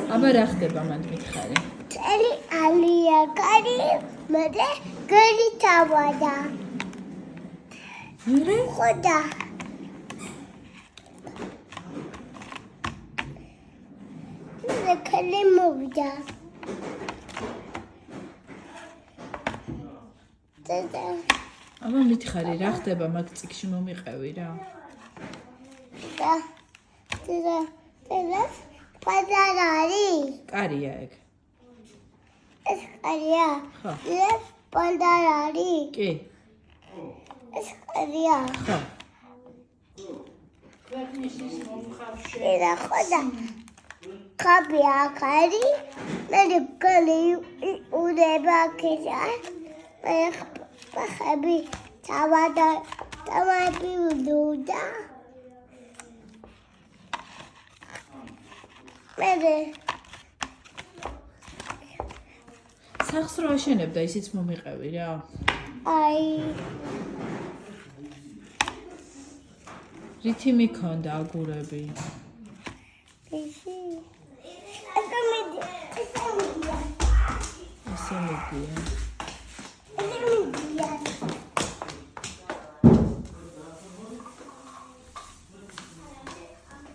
აბა რა ხდება მანდ მითხარი? წელი ალია კარი მე გერი თავადა. მერე? ხოდა. მე ქალი მოვიდა. აბა მითხარი რა ხდება მაგ წიგში მომიყევი რა? და პანდარარი. კარია ეგ. ეს კარია. ხო. ეს პანდარარი. კი. ეს კარია. ხო. და ხოდა. კაბია კარი. მე გალი უდება ქეშა. მე ხები თავადა თავები უდუდა. მე სახს რო აშენებდა ისიც მომიყევი რა. აი რითი მიქონდა აგურები? ესე მე ესე მიგია.